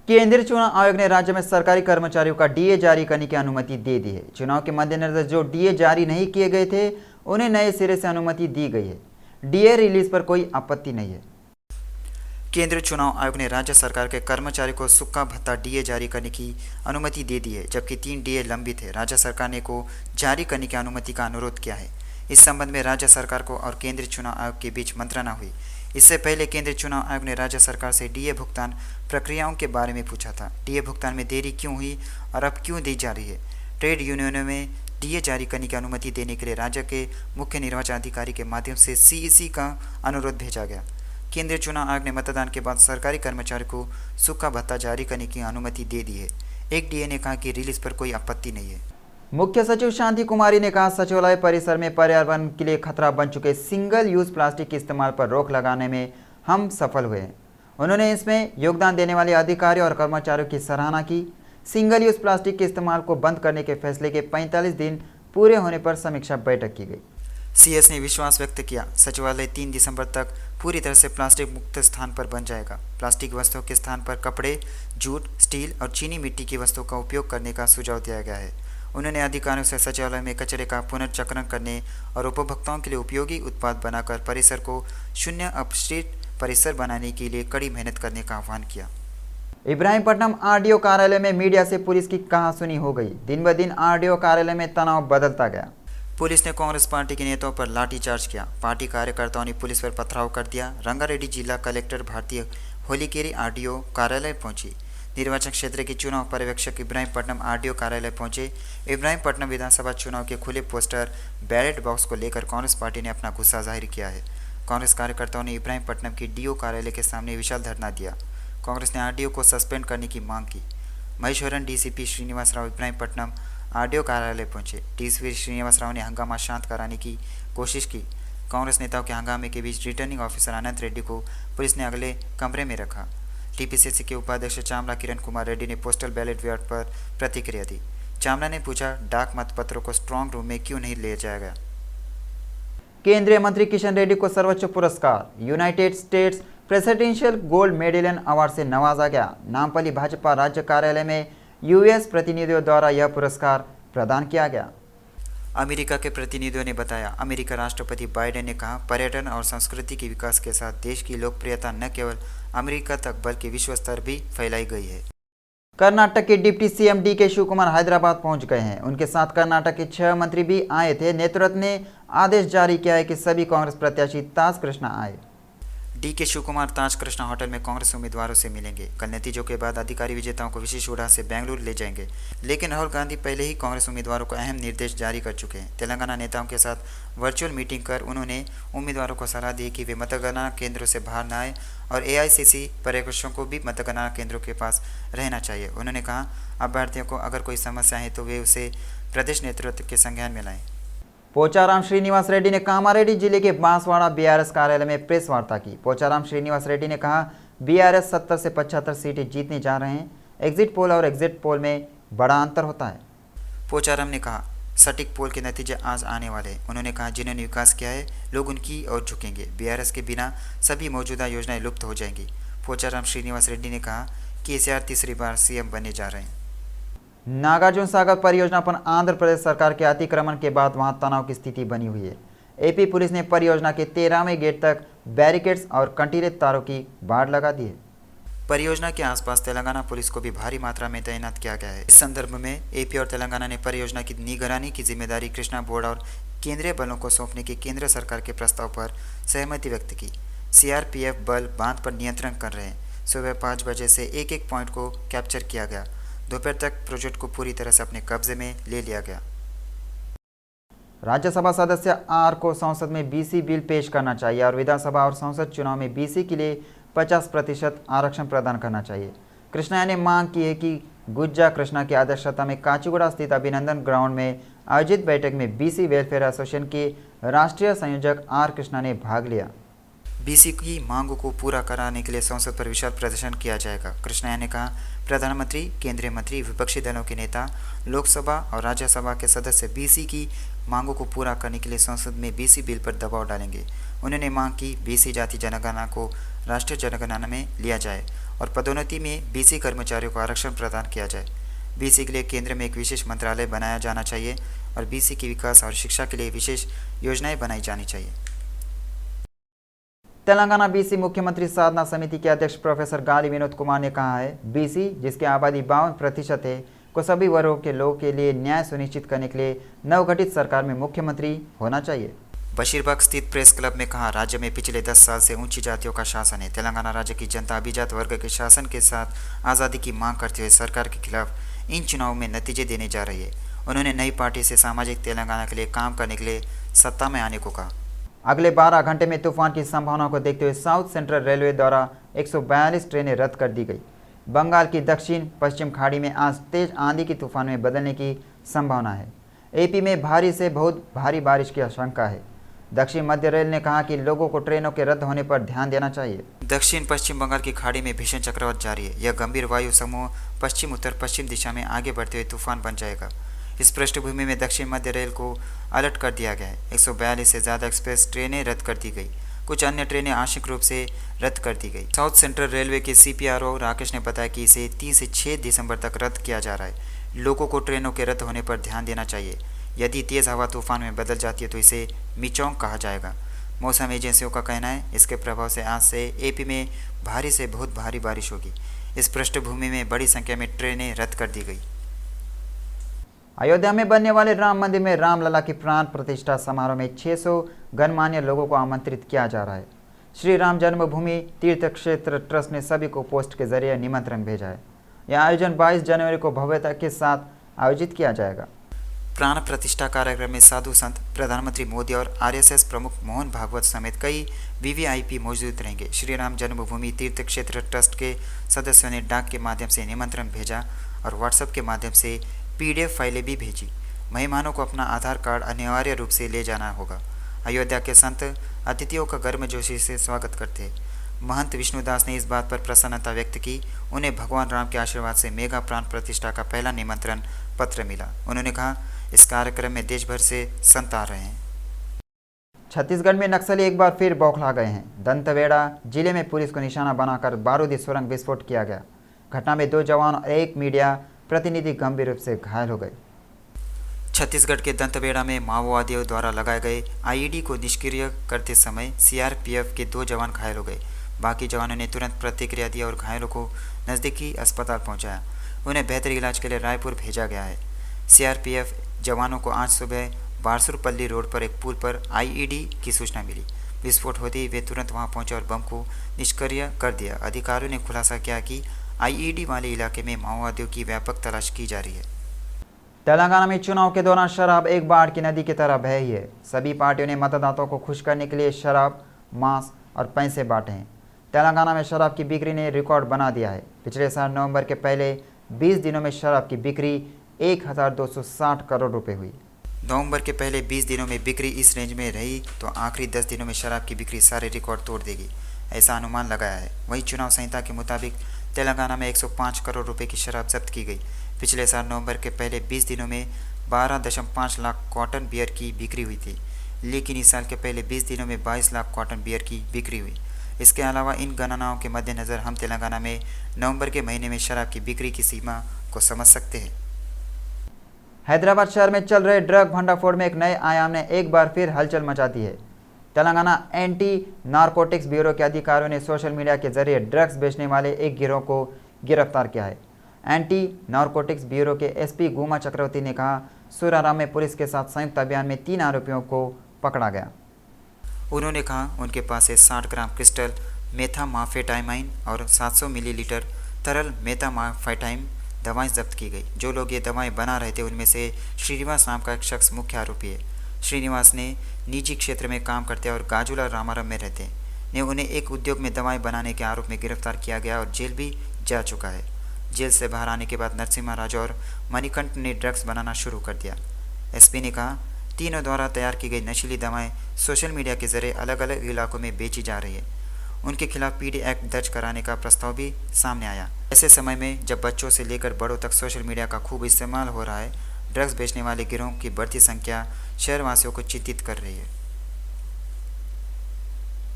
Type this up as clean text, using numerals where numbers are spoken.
केंद्रीय चुनाव आयोग ने राज्य में सरकारी कर्मचारियों का डीए जारी करने की अनुमति दे दी है। चुनाव के मद्देनजर जो डीए जारी नहीं किए गए थे उन्हें नए सिरे से अनुमति दी गई है। डीए रिलीज पर कोई आपत्ति नहीं है। केंद्रीय चुनाव आयोग ने राज्य सरकार के कर्मचारियों को सूखा भत्ता डीए जारी करने की अनुमति दे दी है, जबकि 3 डीए लंबित है। राज्य सरकार ने को जारी करने की अनुमति का अनुरोध किया है। इस संबंध में राज्य सरकार को और केंद्रीय चुनाव आयोग के बीच मंत्रणा हुई। इससे पहले केंद्रीय चुनाव आयोग ने राज्य सरकार से डीए भुगतान प्रक्रियाओं के बारे में पूछा था। डीए भुगतान में देरी क्यों हुई और अब क्यों दी जा रही है। ट्रेड यूनियनों में डीए जारी करने की अनुमति देने के लिए राज्य के मुख्य निर्वाचन अधिकारी के माध्यम से सीईसी का अनुरोध भेजा गया। केंद्रीय चुनाव आयोग ने मतदान के बाद सरकारी कर्मचारियों को सूखा भत्ता जारी करने की अनुमति दे दी है। एक डीए ने कहा कि रिलीज पर कोई आपत्ति नहीं है। मुख्य सचिव शांति कुमारी ने कहा, सचिवालय परिसर में पर्यावरण के लिए खतरा बन चुके सिंगल यूज प्लास्टिक के इस्तेमाल पर रोक लगाने में हम सफल हुए हैं। उन्होंने इसमें योगदान देने वाले अधिकारियों और कर्मचारियों की सराहना की। सिंगल यूज प्लास्टिक के इस्तेमाल को बंद करने के फैसले के 45 दिन पूरे होने पर समीक्षा बैठक की गई। सीएस ने विश्वास व्यक्त किया, सचिवालय 3 दिसंबर तक पूरी तरह से प्लास्टिक मुक्त स्थान पर बन जाएगा। प्लास्टिक वस्तुओं के स्थान पर कपड़े, जूट, स्टील और चीनी मिट्टी की वस्तुओं का उपयोग करने का सुझाव दिया गया है। उन्होंने अधिकारियों से सचिवालय में कचरे का पुनर्चक्रण करने और उपभोक्ताओं के लिए उपयोगी उत्पाद बनाकर परिसर को शून्य अपशिष्ट परिसर बनाने के लिए कड़ी मेहनत करने का आह्वान किया। इब्राहिमपट्टनम आरडीओ कार्यालय में मीडिया से पुलिस की कहासुनी हो गई। दिन ब दिन आरडीओ कार्यालय में तनाव बदलता गया। पुलिस ने कांग्रेस पार्टी के नेताओं पर लाठीचार्ज किया। पार्टी कार्यकर्ताओं ने पुलिस पर पथराव कर दिया। रंगारेड्डी जिला कलेक्टर भारतीय होलिकेरी आरडीओ कार्यालय पहुंची। निर्वाचन क्षेत्र के चुनाव पर्यवेक्षक इब्राहिमपट्टनम आरडीओ कार्यालय पहुंचे। इब्राहिमपट्टनम विधानसभा चुनाव के खुले पोस्टर, बैलेट बॉक्स को लेकर कांग्रेस पार्टी ने अपना गुस्सा जाहिर किया है। कांग्रेस कार्यकर्ताओं ने इब्राहिमपट्टनम की डीओ कार्यालय के सामने विशाल धरना दिया। कांग्रेस ने आरडीओ को सस्पेंड करने की मांग की। महेश्वरन डीसीपी श्रीनिवास राव इब्राहिमपट्टनम आरडीओ कार्यालय पहुंचे। डीसीपी श्रीनिवास राव ने हंगामा शांत कराने की कोशिश की। कांग्रेस नेताओं के हंगामे के बीच रिटर्निंग ऑफिसर अनंत रेड्डी को पुलिस ने अगले कमरे में रखा। टीपीसीसी के उपाध्यक्ष चामला किरण कुमार रेड्डी ने पोस्टल बैलेट व्यवहार पर प्रतिक्रिया दी। चामला ने पूछा, डाक मतपत्रों को स्ट्रांग रूम में क्यों नहीं ले जाया गया। केंद्रीय मंत्री किशन रेड्डी को सर्वोच्च पुरस्कार United States presidential gold medallion award से नवाजा गया। नामपल्ली भाजपा राज्य कार्यालय में यूएस प्रतिनिधियों द्वारा यह पुरस्कार प्रदान किया गया। अमेरिका के प्रतिनिधियों ने बताया, अमेरिका राष्ट्रपति बाइडेन ने कहा, पर्यटन और संस्कृति के विकास के साथ देश की लोकप्रियता न केवल अमेरिका तक बल्कि विश्व स्तर भी फैलाई गई है। कर्नाटक के डिप्टी सीएम डीके शिवकुमार हैदराबाद पहुंच गए हैं। उनके साथ कर्नाटक के 6 मंत्री भी आए थे। नेतृत्व ने आदेश जारी किया है कि सभी कांग्रेस प्रत्याशी ताज कृष्णा आए। डीके शिवकुमार ताज कृष्णा होटल में कांग्रेस उम्मीदवारों से मिलेंगे। कल नतीजों के बाद अधिकारी विजेताओं को विशेष उड़ान से बेंगलुरु ले जाएंगे। लेकिन राहुल गांधी पहले ही कांग्रेस उम्मीदवारों को अहम निर्देश जारी कर चुके हैं। तेलंगाना नेताओं के साथ वर्चुअल मीटिंग कर उन्होंने उम्मीदवारों को सलाह दी कि वे मतगणना केंद्रों से बाहर न आए और एआईसीसी पर्यवेक्षकों को भी मतगणना केंद्रों के पास रहना चाहिए। उन्होंने कहा, अभ्यर्थियों को अगर कोई समस्या है तो वे उसे प्रदेश नेतृत्व के संज्ञान में लाएं। पोचाराम श्रीनिवास रेड्डी ने कामारेड्डी जिले के बांसवाड़ा बीआरएस कार्यालय में प्रेस वार्ता की। पोचाराम श्रीनिवास रेड्डी ने कहा, बीआरएस 70 से 75 सीटें जीतने जा रहे हैं। एग्जिट पोल और एग्जिट पोल में बड़ा अंतर होता है। पोचाराम ने कहा, सटीक पोल के नतीजे आज आने वाले हैं। उन्होंने कहा, जिन्होंने विकास किया है लोग उनकी ओर झुकेंगे। बीआरएस के बिना सभी मौजूदा योजनाएं लुप्त हो जाएंगी। पोचाराम श्रीनिवास रेड्डी ने कहा कि केसीआर तीसरी बार सीएम बनने जा रहे हैं। नागार्जुन सागर परियोजना पर आंध्र प्रदेश सरकार के अतिक्रमण के बाद वहां तनाव की स्थिति बनी हुई है। एपी पुलिस ने परियोजना के 13वें गेट तक बैरिकेड्स और कंटीले तारों की बाड़ लगा दी है। परियोजना के आसपास तेलंगाना पुलिस को भी भारी मात्रा में तैनात किया गया है। इस संदर्भ में एपी और तेलंगाना ने परियोजना की निगरानी की जिम्मेदारी कृष्णा बोर्ड और केंद्रीय बलों को सौंपने के केंद्र सरकार के प्रस्ताव पर सहमति व्यक्त की। सीआरपीएफ बल बांध पर नियंत्रण कर रहे हैं। सुबह 5 बजे से एक पॉइंट को कैप्चर किया गया। दोपहर तक प्रोजेक्ट को पूरी तरह से अपने कब्जे में ले लिया गया। राज्यसभा सदस्य आर को संसद में बीसी बिल पेश करना चाहिए और विधानसभा और संसद चुनाव में बीसी के लिए 50% आरक्षण प्रदान करना चाहिए। कृष्णा ने मांग की है कि गुज्जा कृष्णा की अध्यक्षता में काचीगुड़ा स्थित अभिनंदन ग्राउंड में आयोजित बैठक में बीसी वेलफेयर एसोसिएशन के राष्ट्रीय संयोजक आर कृष्णा ने भाग लिया। बीसी की मांगों को पूरा कराने के लिए संसद पर विशाल प्रदर्शन किया जाएगा। कृष्णा ने कहा, प्रधानमंत्री, केंद्रीय मंत्री, विपक्षी दलों के नेता, लोकसभा और राज्यसभा के सदस्य बीसी की मांगों को पूरा करने के लिए संसद में बीसी बिल पर दबाव डालेंगे। उन्होंने मांग की बीसी जाति जनगणना को राष्ट्रीय जनगणना में लिया जाए और पदोन्नति में बीसी कर्मचारियों को आरक्षण प्रदान किया जाए। बीसी के लिए केंद्र में एक विशेष मंत्रालय बनाया जाना चाहिए और बीसी के विकास और शिक्षा के लिए विशेष योजनाएं बनाई जानी चाहिए। तेलंगाना बीसी मुख्यमंत्री साधना समिति के अध्यक्ष प्रोफेसर गाली विनोद कुमार ने कहा है, बीसी जिसकी आबादी 52% है को सभी वर्गों के लोगों के लिए न्याय सुनिश्चित करने के लिए नवगठित सरकार में मुख्यमंत्री होना चाहिए। बशीरबाग स्थित प्रेस क्लब में कहा, राज्य में पिछले 10 साल से ऊंची जातियों का शासन है। तेलंगाना राज्य की जनता अभिजात वर्ग के शासन के साथ आज़ादी की मांग करते हुए सरकार के खिलाफ इन चुनावों में नतीजे देने जा रही है। उन्होंने नई पार्टी से सामाजिक तेलंगाना के लिए काम करने के लिए सत्ता में आने को कहा। अगले 12 घंटे में तूफान की संभावना को देखते हुए साउथ सेंट्रल रेलवे द्वारा 142 ट्रेनें रद्द कर दी गई। बंगाल की दक्षिण पश्चिम खाड़ी में आज तेज आंधी की तूफान में बदलने की संभावना है। एपी में भारी से बहुत भारी बारिश की आशंका है। दक्षिण मध्य रेल ने कहा कि लोगों को ट्रेनों के रद्द होने पर ध्यान देना चाहिए। दक्षिण पश्चिम बंगाल की खाड़ी में भीषण चक्रवात जारी है। यह गंभीर वायु समूह पश्चिम उत्तर पश्चिम दिशा में आगे बढ़ते हुए तूफान बन जाएगा। इस पृष्ठभूमि में दक्षिण मध्य रेल को अलर्ट कर दिया गया है। 142 से ज़्यादा एक्सप्रेस ट्रेनें रद्द कर दी गई। कुछ अन्य ट्रेनें आंशिक रूप से रद्द कर दी गई। साउथ सेंट्रल रेलवे के CPRO राकेश ने बताया कि इसे 3 से 6 दिसंबर तक रद्द किया जा रहा है। लोगों को ट्रेनों के रद्द होने पर ध्यान देना चाहिए। यदि तेज़ हवा तूफान में बदल जाती है तो इसे मिचोंग कहा जाएगा। मौसम एजेंसियों का कहना है इसके प्रभाव से आज से एपी में भारी से बहुत भारी बारिश होगी। इस पृष्ठभूमि में बड़ी संख्या में ट्रेनें रद्द कर दी गई। अयोध्या में बनने वाले राम मंदिर में रामलला की प्राण प्रतिष्ठा समारोह में 600 गणमान्य लोगों को आमंत्रित किया जा रहा है। श्री राम जन्मभूमि तीर्थ क्षेत्र ट्रस्ट ने सभी को पोस्ट के जरिए निमंत्रण भेजा है। यह आयोजन 22 जनवरी को भव्यता के साथ आयोजित किया जाएगा। प्राण प्रतिष्ठा कार्यक्रम में साधु संत, प्रधानमंत्री मोदी और RSS प्रमुख मोहन भागवत समेत कई VVIP मौजूद रहेंगे। श्री राम जन्मभूमि तीर्थ क्षेत्र ट्रस्ट के सदस्यों ने डाक के माध्यम से निमंत्रण भेजा और व्हाट्सएप के माध्यम से PDF फाइलें भी भेजी। मेहमानों को अपना आधार कार्ड अनिवार्य रूप से ले जाना होगा। अयोध्या के संत अतिथियों का गर्मजोशी से स्वागत करते हैं। महंत विष्णुदास ने इस बात पर प्रसन्नता व्यक्त की। उन्हें भगवान राम के आशीर्वाद से मेगा प्राण प्रतिष्ठा का पहला निमंत्रण पत्र मिला। उन्होंने कहा, इस कार्यक्रम में देश भर से संत आ रहे हैं। छत्तीसगढ़ में नक्सली एक बार फिर बौखला गए हैं। दंतेवाड़ा जिले में पुलिस को निशाना बनाकर बारूदी सुरंग विस्फोट किया गया। घटना में 2 जवान और 1 मीडिया प्रतिनिधि गंभीर रूप से घायल हो गए। छत्तीसगढ़ के दंतेवाड़ा में माओवादियों द्वारा लगाए गए IED को निष्क्रिय करते समय CRPF के 2 जवान घायल हो गए। बाकी जवानों ने तुरंत प्रतिक्रिया दी और घायलों को नज़दीकी अस्पताल पहुंचाया। उन्हें बेहतर इलाज के लिए रायपुर भेजा गया है। CRPF जवानों को आज सुबह बारसूरपल्ली रोड पर एक पुल पर IED की सूचना मिली। विस्फोट होते ही वे तुरंत वहां पहुंचे और बम को निष्क्रिय कर दिया। अधिकारियों ने खुलासा किया कि IED वाले इलाके में माओवादियों की व्यापक तलाश की जा रही है। तेलंगाना में चुनाव के दौरान शराब एक बाढ़ की नदी की तरह बह रही है। सभी पार्टियों ने मतदाताओं को खुश करने के लिए शराब, मांस और पैसे बांटे हैं। तेलंगाना में शराब की बिक्री ने रिकॉर्ड बना दिया है। पिछले साल नवंबर के पहले 20 दिनों में शराब की बिक्री 1260 करोड़ रुपए हुई। नवंबर के पहले 20 दिनों में बिक्री इस रेंज में रही तो आखिरी 10 दिनों में शराब की बिक्री सारे रिकॉर्ड तोड़ देगी, ऐसा अनुमान लगाया है। वहीं चुनाव संहिता के मुताबिक तेलंगाना में 105 करोड़ रुपए की शराब जब्त की गई। पिछले साल नवंबर के पहले 20 दिनों में 12.5 लाख कॉटन बियर की बिक्री हुई थी, लेकिन इस साल के पहले 20 दिनों में 22 लाख कॉटन बियर की बिक्री हुई। इसके अलावा इन गणनाओं के मद्देनज़र हम तेलंगाना में नवंबर के महीने में शराब की बिक्री की सीमा को समझ सकते हैं। हैदराबाद शहर में चल रहे ड्रग भंडाफोड़ में एक नए आयाम ने एक बार फिर हलचल मचा दी है। तेलंगाना एंटी नारकोटिक्स ब्यूरो के अधिकारियों ने सोशल मीडिया के जरिए ड्रग्स बेचने वाले एक गिरोह को गिरफ्तार किया है। एंटी नारकोटिक्स ब्यूरो के SP गुमा चक्रवर्ती ने कहा, सूराराम में पुलिस के साथ संयुक्त अभियान में 3 आरोपियों को पकड़ा गया। उन्होंने कहा उनके पास से 60 ग्राम क्रिस्टल मेथामाफेटामाइन और 700 मिलीलीटर तरल मेथामाफेटाइन दवाएं जब्त की गई। जो लोग ये दवाएं बना रहे थे उनमें से श्रीनिवास नाम का एक शख्स मुख्य आरोपी है। श्रीनिवास ने निजी क्षेत्र में काम करते और गाजुला रामाराम में रहते ने उन्हें एक उद्योग में दवाएं बनाने के आरोप में गिरफ्तार किया गया और जेल भी जा चुका है। जेल से बाहर आने के बाद नरसिम्हा राजू और मणिकंठ ने ड्रग्स बनाना शुरू कर दिया। SP ने कहा, तीनों द्वारा तैयार की गई नशीली दवाएं सोशल मीडिया के जरिए अलग अलग इलाकों में बेची जा रही है। उनके खिलाफ PD एक्ट दर्ज कराने का प्रस्ताव भी सामने आया। ऐसे समय में जब बच्चों से लेकर बड़ों तक सोशल मीडिया का खूब इस्तेमाल हो रहा है, ड्रग्स बेचने वाले गिरोह की बढ़ती संख्या शहरवासियों को चिंतित कर रही है।